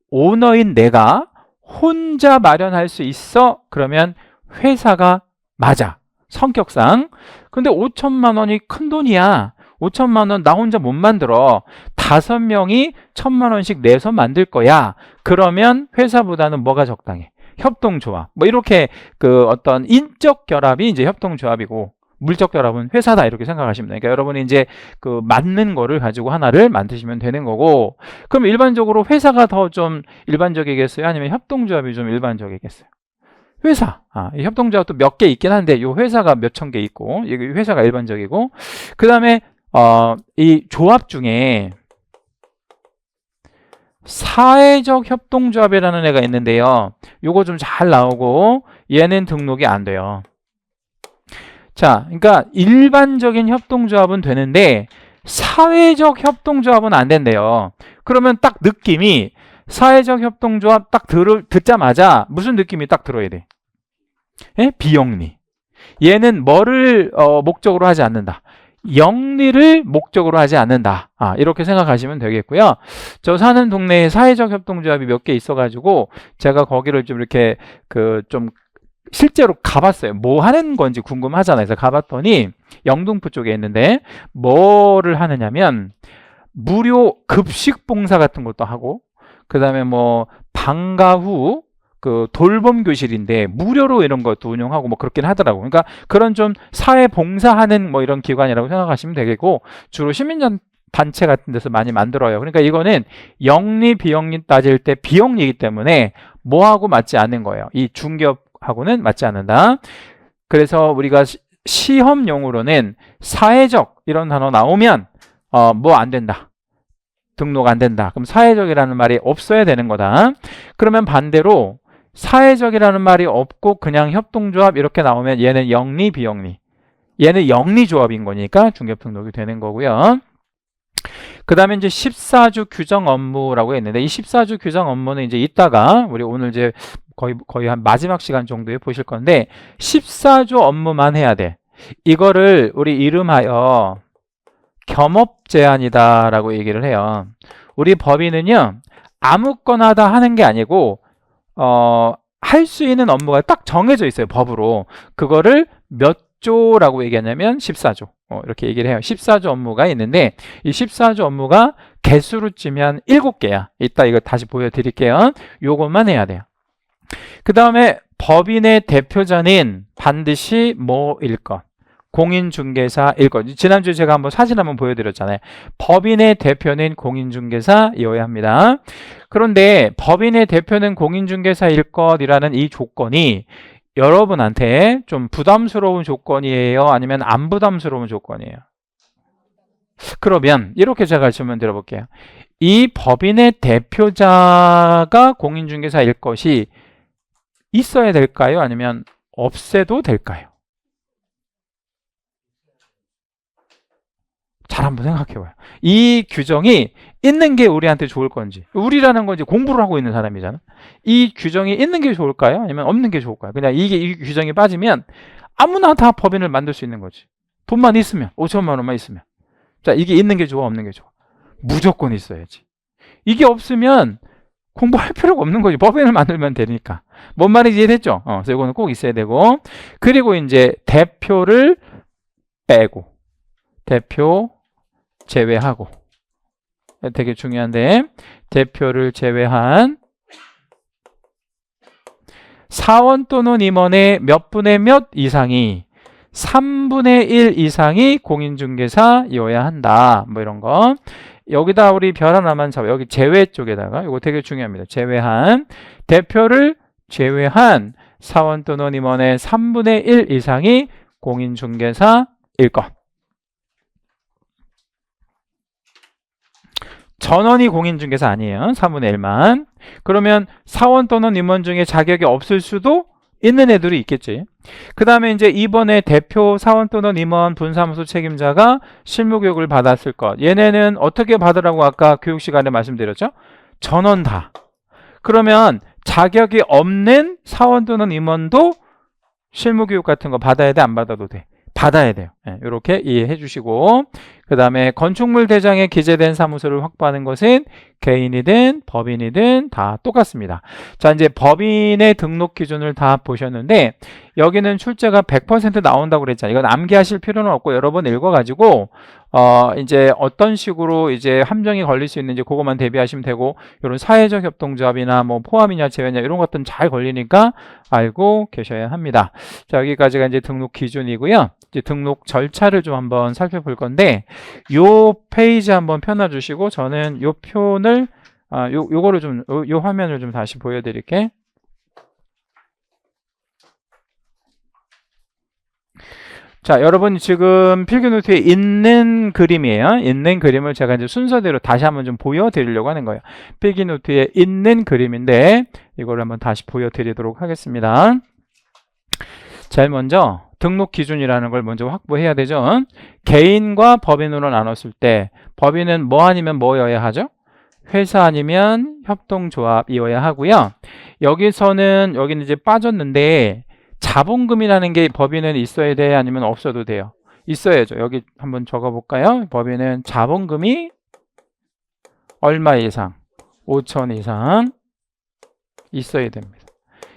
오너인 내가 혼자 마련할 수 있어? 그러면 회사가 맞아, 성격상. 근데 5천만 원이 큰 돈이야. 5천만 원 나 혼자 못 만들어. 5명이 1,000만 원씩 내서 만들 거야. 그러면 회사보다는 뭐가 적당해? 협동조합. 뭐 이렇게 그 어떤 인적 결합이 이제 협동조합이고 물적 결합은 회사다 이렇게 생각하시면 돼요. 그러니까 여러분이 이제 그 맞는 거를 가지고 하나를 만드시면 되는 거고, 그럼 일반적으로 회사가 더 좀 일반적이겠어요? 아니면 협동조합이 좀 일반적이겠어요? 회사. 이 협동조합도 몇 개 있긴 한데 이 회사가 몇 천 개 있고 이 회사가 일반적이고, 그 다음에 이 조합 중에 사회적 협동조합이라는 애가 있는데요. 요거 좀 잘 나오고 얘는 등록이 안 돼요. 자, 그러니까 일반적인 협동조합은 되는데 사회적 협동조합은 안 된대요. 그러면 딱 느낌이 사회적 협동조합 딱 듣자마자 무슨 느낌이 딱 들어야 돼? 예? 비영리. 얘는 뭐를 목적으로 하지 않는다. 영리를 목적으로 하지 않는다. 이렇게 생각하시면 되겠고요. 저 사는 동네에 사회적 협동조합이 몇 개 있어가지고 제가 거기를 좀 이렇게 좀 실제로 가봤어요. 뭐 하는 건지 궁금하잖아요. 그래서 가봤더니 영등포 쪽에 있는데 뭐를 하느냐면 무료 급식 봉사 같은 것도 하고, 그 다음에 뭐 방과 후 그 돌봄 교실인데 무료로 이런 것도 운영하고 뭐 그렇긴 하더라고. 그러니까 그런 좀 사회 봉사하는 뭐 이런 기관이라고 생각하시면 되겠고, 주로 시민전 단체 같은 데서 많이 만들어요. 그러니까 이거는 영리 비영리 따질 때 비영리이기 때문에 뭐하고 맞지 않는 거예요. 이 중개업하고는 맞지 않는다. 그래서 우리가 시험용으로는 사회적 이런 단어 나오면 뭐 안 된다. 등록 안 된다. 그럼 사회적이라는 말이 없어야 되는 거다. 그러면 반대로 사회적이라는 말이 없고 그냥 협동조합 이렇게 나오면 얘는 영리 비영리. 얘는 영리조합인 거니까 중개업 등록이 되는 거고요. 그 다음에 이제 14주 규정 업무라고 했는데 이 14주 규정 업무는 이제 이따가 우리 오늘 이제 거의 한 마지막 시간 정도에 보실 건데 14주 업무만 해야 돼. 이거를 우리 이름하여 겸업 제한이다 라고 얘기를 해요. 우리 법인은요 아무거나 다 하는 게 아니고 할 수 있는 업무가 딱 정해져 있어요. 법으로. 그거를 몇 조라고 얘기하냐면 14조 이렇게 얘기를 해요. 14조 업무가 있는데 이 14조 업무가 개수로 찌면 7개야. 이따 이거 다시 보여드릴게요. 요것만 해야 돼요. 그 다음에 법인의 대표자는 반드시 뭐일 것? 공인중개사일 것. 지난주에 제가 한번 사진 한번 보여드렸잖아요. 법인의 대표는 공인중개사이어야 합니다. 그런데 법인의 대표는 공인중개사일 것이라는 이 조건이 여러분한테 좀 부담스러운 조건이에요? 아니면 안 부담스러운 조건이에요? 그러면 이렇게 제가 질문 드려볼게요. 이 법인의 대표자가 공인중개사일 것이 있어야 될까요? 아니면 없애도 될까요? 잘 한번 생각해봐요. 이 규정이 있는 게 우리한테 좋을 건지, 우리라는 건 이제 공부를 하고 있는 사람이잖아. 이 규정이 있는 게 좋을까요? 아니면 없는 게 좋을까요? 그냥 이 규정이 빠지면 아무나 다 법인을 만들 수 있는 거지. 돈만 있으면, 5천만 원만 있으면. 자, 이게 있는 게 좋아, 없는 게 좋아? 무조건 있어야지. 이게 없으면 공부할 필요가 없는 거지. 법인을 만들면 되니까. 뭔 말인지 이해됐죠? 그래서 이거는 꼭 있어야 되고, 그리고 이제 대표를 빼고, 대표 제외하고, 되게 중요한데 대표를 제외한 사원 또는 임원의 몇 분의 몇 이상이 3분의 1 이상이 공인중개사여야 한다. 뭐 이런 거. 여기다 우리 별 하나만 잡아. 여기 제외 쪽에다가 이거 되게 중요합니다. 제외한, 대표를 제외한 사원 또는 임원의 3분의 1 이상이 공인중개사일 것. 전원이 공인중개사 아니에요. 3분의 1만. 그러면 사원 또는 임원 중에 자격이 없을 수도 있는 애들이 있겠지. 그 다음에 이제 이번에 대표 사원 또는 임원 분사무소 책임자가 실무교육을 받았을 것. 얘네는 어떻게 받으라고 아까 교육 시간에 말씀드렸죠? 전원 다. 그러면 자격이 없는 사원 또는 임원도 실무교육 같은 거 받아야 돼? 안 받아도 돼? 받아야 돼요. 이렇게 이해해 주시고, 그 다음에 건축물 대장에 기재된 사무소를 확보하는 것은 개인이든 법인이든 다 똑같습니다. 자, 이제 법인의 등록 기준을 다 보셨는데 여기는 출제가 100% 나온다고 그랬잖아요. 이건 암기하실 필요는 없고 여러 번 읽어가지고 이제 어떤 식으로 이제 함정이 걸릴 수 있는지 그것만 대비하시면 되고, 이런 사회적 협동조합이나 뭐 포함이냐 제외냐 이런 것들은 잘 걸리니까 알고 계셔야 합니다. 자, 여기까지가 이제 등록 기준이고요. 이제 등록 절차를 좀 한번 살펴볼 건데, 요 페이지 한번 펴놔주시고 저는 요 표를 요거를 좀 요 화면을 좀 다시 보여드릴게. 자, 여러분 지금 필기노트에 있는 그림이에요. 있는 그림을 제가 이제 순서대로 다시 한번 좀 보여드리려고 하는 거예요. 필기노트에 있는 그림인데 이걸 한번 다시 보여드리도록 하겠습니다. 제일 먼저 등록 기준이라는 걸 먼저 확보해야 되죠. 개인과 법인으로 나눴을 때 법인은 뭐 아니면 뭐여야 하죠? 회사 아니면 협동조합이어야 하고요. 여기는 이제 빠졌는데 자본금이라는 게 법인은 있어야 돼, 아니면 없어도 돼요? 있어야죠. 여기 한번 적어볼까요? 법인은 자본금이 얼마 이상, 5천 이상 있어야 됩니다.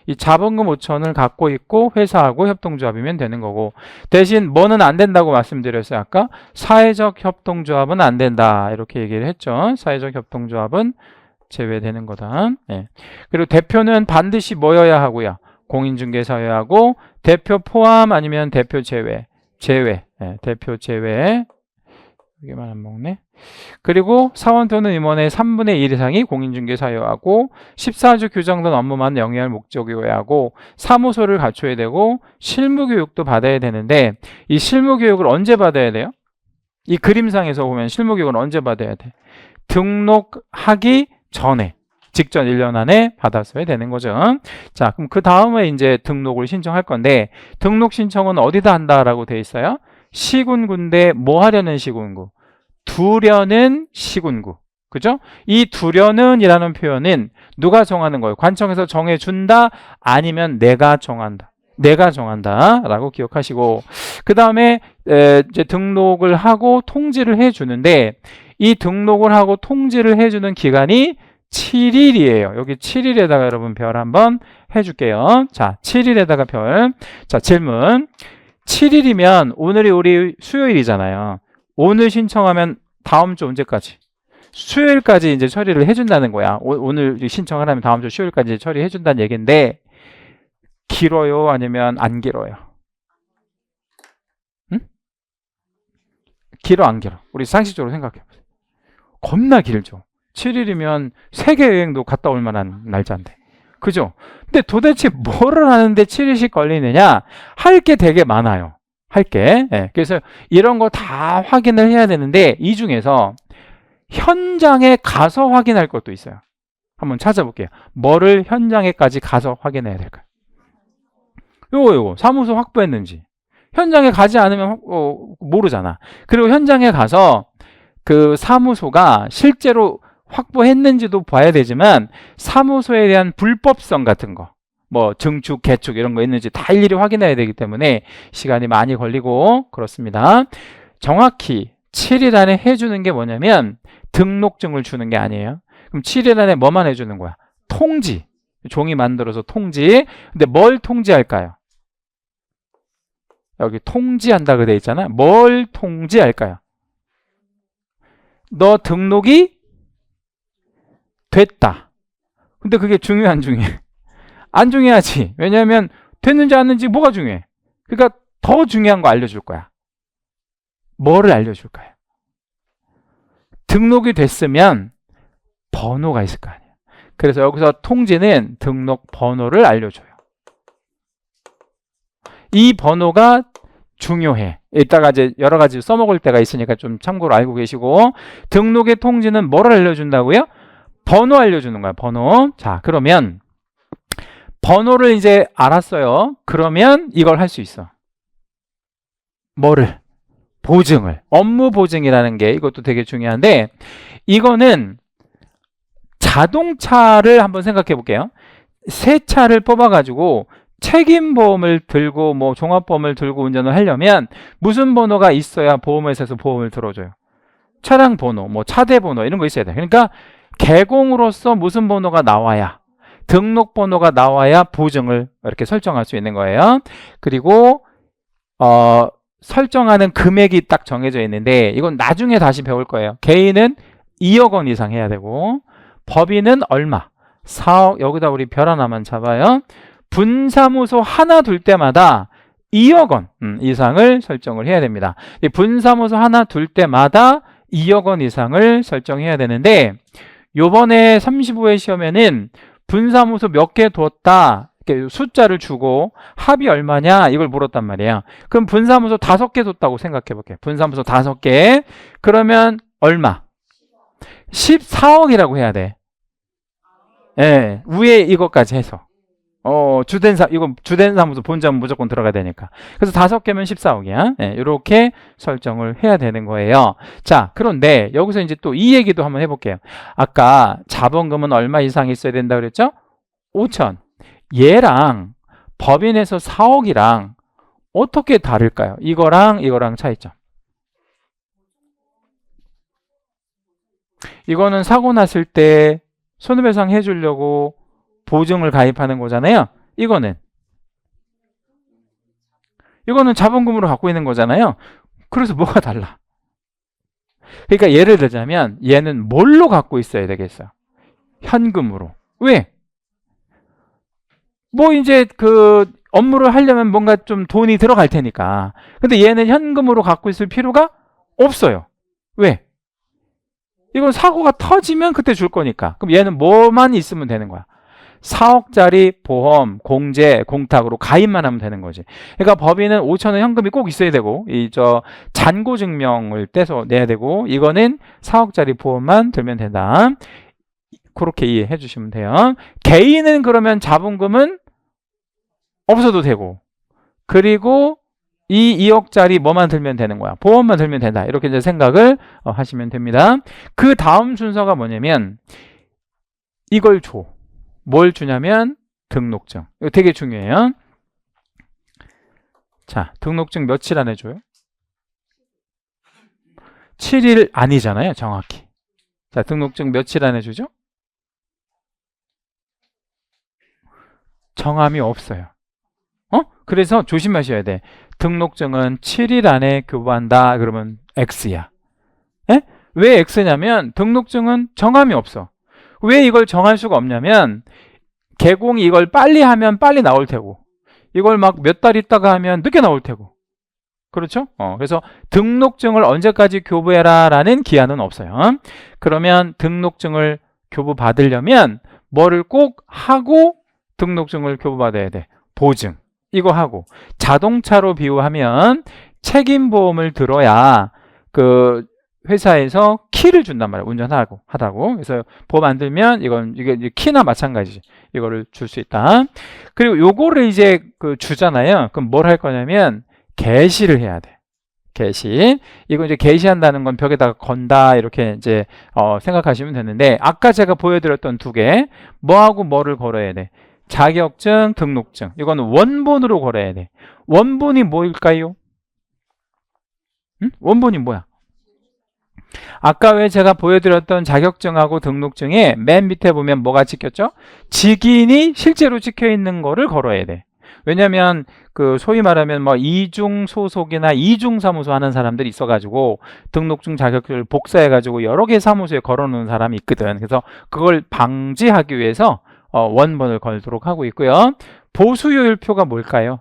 이 자본금 5천을 갖고 있고 회사하고 협동조합이면 되는 거고, 대신 뭐는 안 된다고 말씀드렸어요. 아까 사회적 협동조합은 안 된다 이렇게 얘기를 했죠. 사회적 협동조합은 제외되는 거다. 그리고 대표는 반드시 뭐여야 하고요? 공인중개사여야 하고, 대표 포함 아니면 대표 제외, 대표 제외, 여기만 안 먹네. 그리고 사원 또는 임원의 3분의 1 이상이 공인중개사여야 하고, 14주 규정된 업무만 영위할 목적이어야 하고, 사무소를 갖춰야 되고, 실무교육도 받아야 되는데, 이 실무교육을 언제 받아야 돼요? 이 그림상에서 보면 실무교육은 언제 받아야 돼? 등록하기 전에, 직전 1년 안에 받았어야 되는 거죠. 자, 그럼 그 다음에 이제 등록을 신청할 건데, 등록 신청은 어디다 한다라고 돼 있어요? 시군구인데 뭐 하려는 시군구? 두려는 시군구. 그죠? 이 두려는 이라는 표현은 누가 정하는 거예요? 관청에서 정해준다, 아니면 내가 정한다. 내가 정한다 라고 기억하시고, 그 다음에 이제 등록을 하고 통지를 해주는데, 이 등록을 하고 통지를 해주는 기간이 7일이에요. 여기 7일에다가 여러분 별 한번 해줄게요. 자, 7일에다가 별. 자, 질문. 7일이면 오늘이 우리 수요일이잖아요. 오늘 신청하면 다음 주 언제까지? 수요일까지 이제 처리를 해준다는 거야. 오늘 신청을 하면 다음 주 수요일까지 처리해준다는 얘기인데, 길어요? 아니면 안 길어요? 응? 길어, 안 길어? 우리 상식적으로 생각해보세요. 겁나 길죠. 7일이면 세계 여행도 갔다 올 만한 날짜인데, 그죠? 근데 도대체 뭐를 하는데 7일씩 걸리느냐? 할 게 되게 많아요. 할 게. 그래서 이런 거 다 확인을 해야 되는데, 이 중에서 현장에 가서 확인할 것도 있어요. 한번 찾아볼게요. 뭐를 현장에까지 가서 확인해야 될까요? 요거 사무소 확보했는지. 현장에 가지 않으면 모르잖아. 그리고 현장에 가서 그 사무소가 실제로 확보했는지도 봐야 되지만, 사무소에 대한 불법성 같은 거, 뭐 증축, 개축 이런 거 있는지 다 일일이 확인해야 되기 때문에 시간이 많이 걸리고 그렇습니다. 정확히 7일 안에 해주는 게 뭐냐면 등록증을 주는 게 아니에요. 그럼 7일 안에 뭐만 해주는 거야? 통지. 종이 만들어서 통지. 근데 뭘 통지할까요? 여기 통지한다 그래 있잖아. 뭘 통지할까요? 너 등록이 됐다. 근데 그게 중요해, 안 중요해? 안 중요하지. 왜냐하면 됐는지 안 됐는지 뭐가 중요해? 그러니까 더 중요한 거 알려줄 거야. 뭐를 알려줄까요? 등록이 됐으면 번호가 있을 거 아니에요. 그래서 여기서 통지는 등록 번호를 알려줘요. 이 번호가 중요해. 이따가 이제 여러 가지 써먹을 때가 있으니까 좀 참고로 알고 계시고, 등록의 통지는 뭐를 알려준다고요? 번호 알려주는 거야, 번호. 자, 그러면 번호를 이제 알았어요. 그러면 이걸 할 수 있어. 뭐를? 보증을. 업무 보증이라는 게 이것도 되게 중요한데, 이거는 자동차를 한번 생각해 볼게요. 새 차를 뽑아가지고 책임보험을 들고 뭐 종합보험을 들고 운전을 하려면 무슨 번호가 있어야 보험회사에서 보험을 들어줘요? 차량 번호, 뭐 차대 번호 이런 거 있어야 돼. 그러니까 개공으로서 무슨 번호가 나와야, 등록번호가 나와야 보증을 이렇게 설정할 수 있는 거예요. 그리고 설정하는 금액이 딱 정해져 있는데 이건 나중에 다시 배울 거예요. 개인은 2억 원 이상 해야 되고 법인은 얼마? 4억. 여기다 우리 별 하나만 잡아요. 분사무소 하나 둘 때마다 2억 원 이상을 설정을 해야 됩니다. 분사무소 하나 둘 때마다 2억 원 이상을 설정해야 되는데 요번에 35회 시험에는 분사무소 몇 개 뒀다 이렇게 숫자를 주고 합이 얼마냐 이걸 물었단 말이에요. 그럼 분사무소 5개 뒀다고 생각해 볼게요. 분사무소 5개. 그러면 얼마? 14억이라고 해야 돼. 예, 위에 이것까지 해서. 이거 주된 사무소 본점 무조건 들어가야 되니까. 그래서 5개면 14억이야. 예, 이렇게 설정을 해야 되는 거예요. 자, 그런데 여기서 이제 또 이 얘기도 한번 해볼게요. 아까 자본금은 얼마 이상 있어야 된다 그랬죠? 5천. 얘랑 법인에서 4억이랑 어떻게 다를까요? 이거랑 차이점. 이거는 사고 났을 때 손해배상 해주려고 보증을 가입하는 거잖아요. 이거는 자본금으로 갖고 있는 거잖아요. 그래서 뭐가 달라? 그러니까 예를 들자면 얘는 뭘로 갖고 있어야 되겠어요? 현금으로. 왜? 뭐 이제 그 업무를 하려면 뭔가 좀 돈이 들어갈 테니까. 근데 얘는 현금으로 갖고 있을 필요가 없어요. 왜? 이건 사고가 터지면 그때 줄 거니까. 그럼 얘는 뭐만 있으면 되는 거야? 4억짜리 보험, 공제, 공탁으로 가입만 하면 되는 거지. 그러니까 법인은 5천원 현금이 꼭 있어야 되고, 잔고 증명을 떼서 내야 되고, 이거는 4억짜리 보험만 들면 된다. 그렇게 이해해 주시면 돼요. 개인은 그러면 자본금은 없어도 되고, 그리고 이 2억짜리 뭐만 들면 되는 거야? 보험만 들면 된다. 이렇게 이제 생각을 하시면 됩니다. 그 다음 순서가 뭐냐면, 이걸 줘. 뭘 주냐면 등록증. 이거 되게 중요해요. 자, 등록증 며칠 안에 줘요? 7일 아니잖아요, 정확히. 자, 등록증 며칠 안에 주죠? 정함이 없어요. 그래서 조심하셔야 돼. 등록증은 7일 안에 교부한다. 그러면 X야. 에? 왜 X냐면 등록증은 정함이 없어. 왜 이걸 정할 수가 없냐면 개공이 이걸 빨리 하면 빨리 나올 테고 이걸 막 몇 달 있다가 하면 늦게 나올 테고 그렇죠? 그래서 등록증을 언제까지 교부해라 라는 기한은 없어요. 그러면 등록증을 교부받으려면 뭐를 꼭 하고 등록증을 교부받아야 돼? 보증. 이거 하고 자동차로 비유하면 책임보험을 들어야 그 회사에서 키를 준단 말이야. 하다고. 그래서 보험 안 들면 이게 키나 마찬가지지. 이거를 줄 수 있다. 그리고 요거를 이제 주잖아요. 그럼 뭘 할 거냐면 게시를 해야 돼. 게시. 이거 이제 게시한다는 건 벽에다가 건다 이렇게 이제 생각하시면 되는데 아까 제가 보여드렸던 두 개 뭐하고 뭐를 걸어야 돼? 자격증, 등록증. 이거는 원본으로 걸어야 돼. 원본이 뭐일까요? 원본이 뭐야? 아까 왜 제가 보여드렸던 자격증하고 등록증에 맨 밑에 보면 뭐가 찍혔죠? 직인이 실제로 찍혀 있는 거를 걸어야 돼. 왜냐면 소위 말하면 뭐 이중 소속이나 이중 사무소 하는 사람들이 있어가지고 등록증 자격증을 복사해가지고 여러 개 사무소에 걸어놓은 사람이 있거든. 그래서 그걸 방지하기 위해서 원본을 걸도록 하고 있고요. 보수요율표가 뭘까요?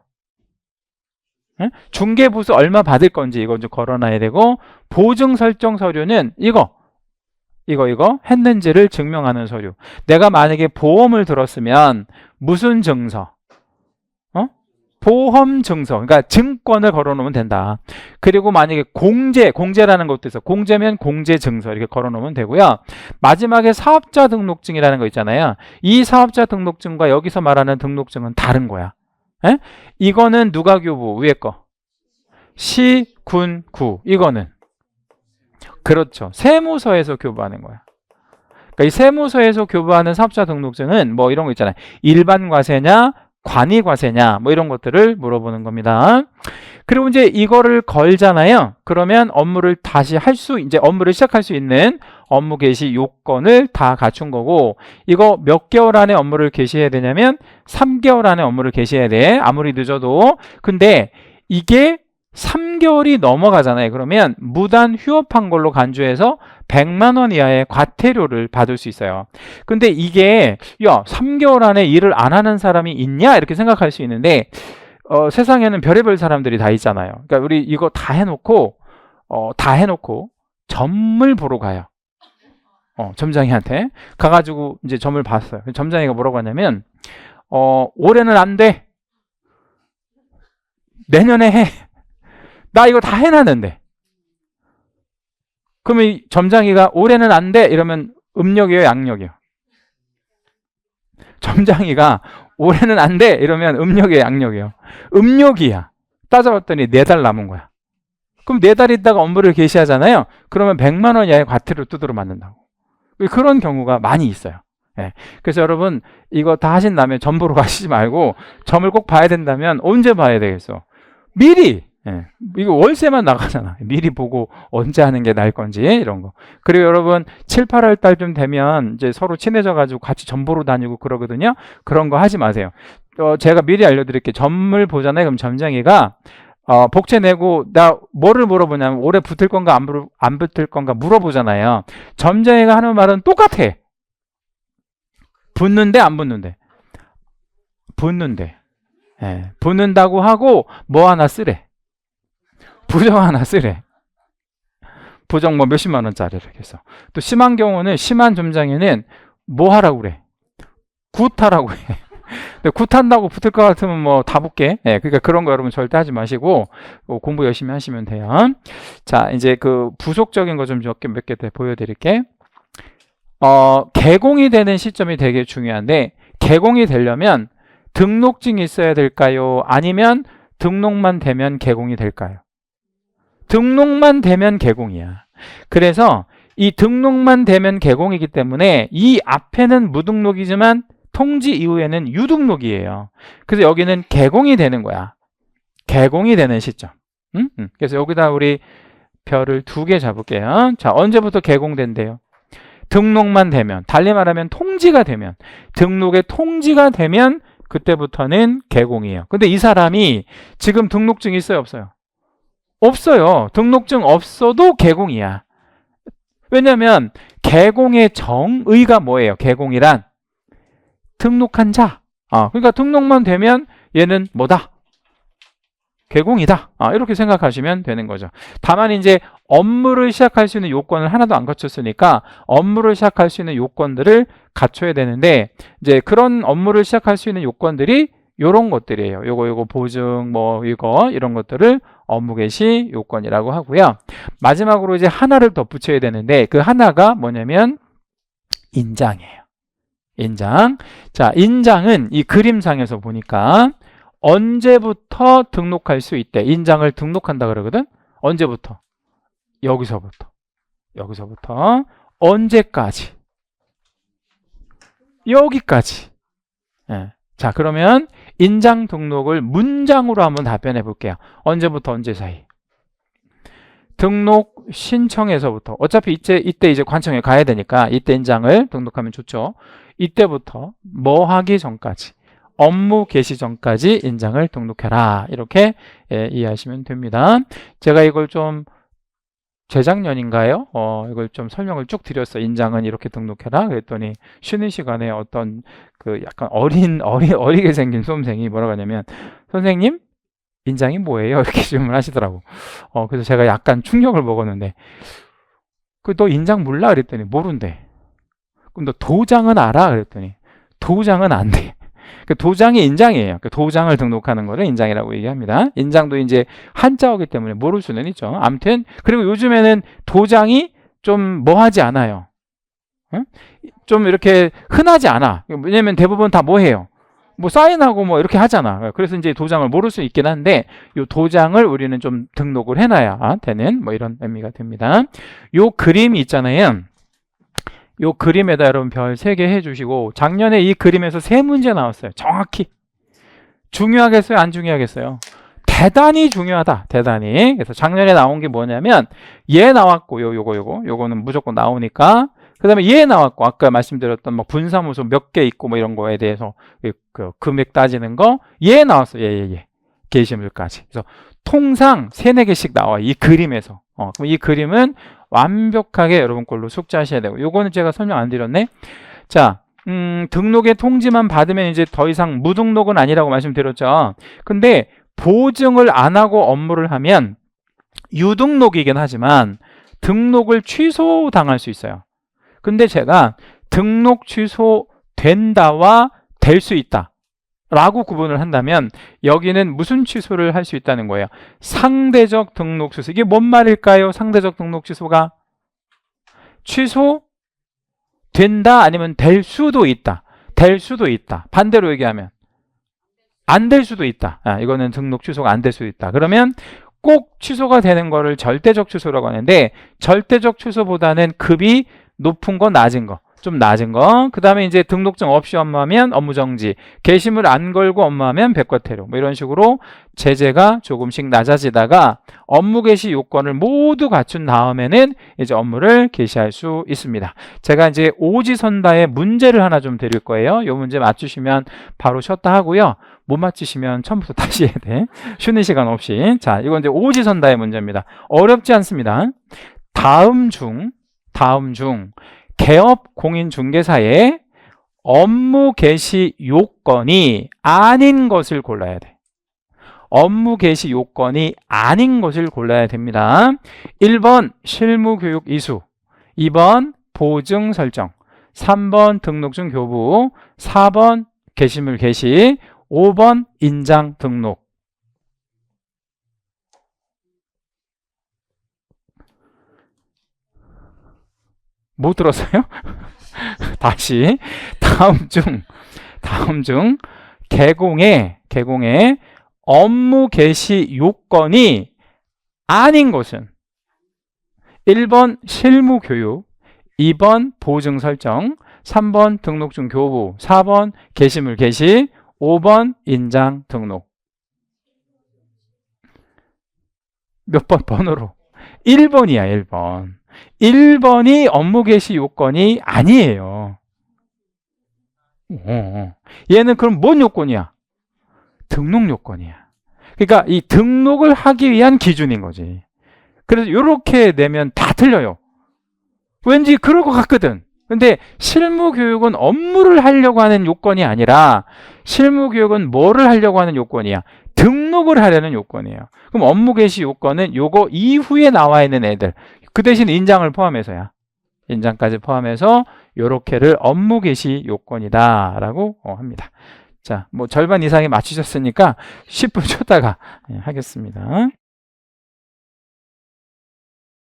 중개보수 얼마 받을 건지 이거 좀 걸어놔야 되고 보증 설정 서류는 이거 했는지를 증명하는 서류. 내가 만약에 보험을 들었으면 무슨 증서? 보험 증서. 그러니까 증권을 걸어놓으면 된다. 그리고 만약에 공제라는 것도 있어. 공제면 공제 증서 이렇게 걸어놓으면 되고요. 마지막에 사업자 등록증이라는 거 있잖아요. 이 사업자 등록증과 여기서 말하는 등록증은 다른 거야. 이거는 누가 교부? 위에 거. 시, 군, 구. 이거는 그렇죠. 세무서에서 교부하는 거야. 그러니까 이 세무서에서 교부하는 사업자 등록증은 뭐 이런 거 있잖아요. 일반 과세냐, 관이 과세냐 뭐 이런 것들을 물어보는 겁니다. 그리고 이제 이거를 걸잖아요. 그러면 업무를 이제 업무를 시작할 수 있는 업무 개시 요건을 다 갖춘 거고, 이거 몇 개월 안에 업무를 개시해야 되냐면 3개월 안에 업무를 개시해야 돼. 아무리 늦어도. 근데 이게 3개월이 넘어가잖아요. 그러면 무단 휴업한 걸로 간주해서 100만 원 이하의 과태료를 받을 수 있어요. 근데 이게 3개월 안에 일을 안 하는 사람이 있냐 이렇게 생각할 수 있는데, 세상에는 별의별 사람들이 다 있잖아요. 그러니까 우리 이거 다 해놓고 점을 보러 가요. 점장이한테 가가지고 이제 점을 봤어요. 점장이가 뭐라고 하냐면, 올해는 안 돼. 내년에 해. 나 이거 다 해놨는데. 그러면 이 점장이가 올해는 안 돼. 이러면 음력이에요, 양력이에요? 점장이가 올해는 안 돼. 이러면 음력이에요, 양력이에요? 음력이야. 따져봤더니 4달 남은 거야. 그럼 4달 있다가 업무를 개시하잖아요. 그러면 100만 원 이하의 과태료 두드러 맞는다고. 그런 경우가 많이 있어요. 예. 그래서 여러분 이거 다 하신 다음에 점 보러 가시지 말고, 점을 꼭 봐야 된다면 언제 봐야 되겠어? 미리. 예. 이거 월세만 나가잖아. 미리 보고 언제 하는 게 나을 건지 이런 거. 그리고 여러분 7, 8월 달쯤 되면 이제 서로 친해져 가지고 같이 점 보러 다니고 그러거든요. 그런 거 하지 마세요. 제가 미리 알려드릴게요. 점을 보잖아요. 그럼 점장이가 복채 내고 나 뭐를 물어보냐면 올해 붙을 건가 안 붙을 건가 물어보잖아요. 점장이가 하는 말은 똑같아. 붙는데 안 붙는데? 붙는데. 예. 붙는다고 하고 뭐 하나 쓰래. 부정 하나 쓰래. 부정 뭐 몇십만 원짜리를 해서. 또 심한 경우는, 심한 점장에는 뭐 하라고 그래? 굿하라고 해. 근데 굿한다고 붙을 것 같으면 뭐 다 붙게. 예, 그러니까 그런 거 여러분 절대 하지 마시고 공부 열심히 하시면 돼요. 자, 이제 그 부속적인 거 좀 몇 개 더 보여드릴게. 개공이 되는 시점이 되게 중요한데, 개공이 되려면 등록증이 있어야 될까요? 아니면 등록만 되면 개공이 될까요? 등록만 되면 개공이야. 그래서 이 등록만 되면 개공이기 때문에 이 앞에는 무등록이지만 통지 이후에는 유등록이에요. 그래서 여기는 개공이 되는 거야. 개공이 되는 시점. 그래서 여기다 우리 별을 2개 잡을게요. 자, 언제부터 개공된대요? 등록만 되면, 달리 말하면 통지가 되면, 등록에 통지가 되면 그때부터는 개공이에요. 근데 이 사람이 지금 등록증 있어요, 없어요? 없어요. 등록증 없어도 개공이야. 왜냐면 개공의 정의가 뭐예요? 개공이란 등록한 자. 그러니까 등록만 되면 얘는 뭐다? 개공이다. 이렇게 생각하시면 되는 거죠. 다만 이제 업무를 시작할 수 있는 요건을 하나도 안 갖췄으니까 업무를 시작할 수 있는 요건들을 갖춰야 되는데, 이제 그런 업무를 시작할 수 있는 요건들이 요런 것들이에요. 요거 보증 뭐 이런 것들을 업무 개시 요건이라고 하고요. 마지막으로 이제 하나를 더 붙여야 되는데, 그 하나가 뭐냐면 인장이에요. 인장. 자, 인장은 이 그림상에서 보니까 언제부터 등록할 수 있대? 인장을 등록한다 그러거든? 언제부터? 여기서부터. 언제까지? 여기까지. 예. 자, 그러면 인장 등록을 문장으로 한번 답변해 볼게요. 언제부터 언제 사이? 등록 신청에서부터. 어차피 이때 이제 관청에 가야 되니까 이때 인장을 등록하면 좋죠. 이때부터 뭐 하기 전까지, 업무 개시 전까지 인장을 등록해라. 이렇게 이해하시면 됩니다. 제가 이걸 좀 재작년인가요? 이걸 좀 설명을 쭉 드렸어요. 인장은 이렇게 등록해라. 그랬더니 쉬는 시간에 어떤 그 약간 어리게 생긴 수험생이 뭐라고 하냐면, 선생님, 인장이 뭐예요? 이렇게 질문하시더라고. 그래서 제가 약간 충격을 먹었는데, 너 인장 몰라? 그랬더니 모른대. 그럼 너 도장은 알아? 그랬더니 도장은 안 돼. 그 도장이 인장이에요. 그 도장을 등록하는 거를 인장이라고 얘기합니다. 인장도 이제 한자어기 때문에 모를 수는 있죠. 아무튼 그리고 요즘에는 도장이 좀 뭐하지 않아요. 좀 이렇게 흔하지 않아. 왜냐면 대부분 다 뭐 해요? 뭐 사인하고 뭐 이렇게 하잖아. 그래서 이제 도장을 모를 수 있긴 한데, 요 도장을 우리는 좀 등록을 해놔야 되는 뭐 이런 의미가 됩니다. 요 그림이 있잖아요. 요 그림에다 여러분 별 3개 해주시고, 작년에 이 그림에서 3문제 나왔어요. 정확히. 중요하겠어요? 안 중요하겠어요? 대단히 중요하다. 대단히. 그래서 작년에 나온 게 뭐냐면 얘 나왔고 요거는 무조건 나오니까 그 다음에 얘 나왔고 아까 말씀드렸던 뭐 분사무소 몇 개 있고 뭐 이런 거에 대해서 그 금액 따지는 거 얘 나왔어. 얘. 게시물까지. 그래서 통상 3-4개씩 나와. 이 그림에서. 그럼 이 그림은 완벽하게 여러분 걸로 숙지하셔야 되고 요거는 제가 설명 안 드렸네. 자, 등록의 통지만 받으면 이제 더 이상 무등록은 아니라고 말씀드렸죠. 근데 보증을 안 하고 업무를 하면 유등록이긴 하지만 등록을 취소당할 수 있어요. 근데 제가 등록 취소된다와 될 수 있다 라고 구분을 한다면 여기는 무슨 취소를 할 수 있다는 거예요? 상대적 등록 취소. 이게 뭔 말일까요? 상대적 등록 취소가 취소된다 아니면 될 수도 있다. 될 수도 있다. 반대로 얘기하면 안 될 수도 있다. 이거는 등록 취소가 안 될 수도 있다. 그러면 꼭 취소가 되는 거를 절대적 취소라고 하는데 절대적 취소보다는 급이 높은 거 낮은 거 좀 낮은 거. 그 다음에 이제 등록증 없이 업무하면 업무정지, 게시물 안 걸고 업무하면 백과태료, 뭐 이런 식으로 제재가 조금씩 낮아지다가 업무 개시 요건을 모두 갖춘 다음에는 이제 업무를 개시할 수 있습니다. 제가 이제 오지선다의 문제를 하나 좀 드릴 거예요. 요 문제 맞추시면 바로 쉬었다 하고요. 못 맞추시면 처음부터 다시 해야 돼. 쉬는 시간 없이. 자, 이건 이제 오지선다의 문제입니다. 어렵지 않습니다. 다음 중 개업 공인중개사의 업무 개시 요건이 아닌 것을 골라야 돼. 업무 개시 요건이 아닌 것을 골라야 됩니다. 1번 실무교육 이수, 2번 보증 설정, 3번 등록증 교부, 4번 게시물 게시, 5번 인장 등록. 못 들었어요? 다시 다음 중 개공의 업무 개시 요건이 아닌 것은 1번 실무교육, 2번 보증 설정, 3번 등록증 교부, 4번 게시물 게시, 5번 인장 등록. 몇 번 번호로? 1번이야 1번. 1번이 업무 개시 요건이 아니에요. 얘는 그럼 뭔 요건이야? 등록 요건이야. 그러니까 이 등록을 하기 위한 기준인 거지. 그래서 이렇게 내면 다 틀려요. 왠지 그럴 것 같거든. 근데 실무교육은 업무를 하려고 하는 요건이 아니라 실무교육은 뭐를 하려고 하는 요건이야? 등록을 하려는 요건이에요. 그럼 업무 개시 요건은 요거 이후에 나와 있는 애들, 그 대신 인장을 포함해서야. 인장까지 포함해서 요렇게를 업무 개시 요건이다 라고 합니다. 자, 뭐 절반 이상이 맞추셨으니까 10분 쉬었다가 하겠습니다.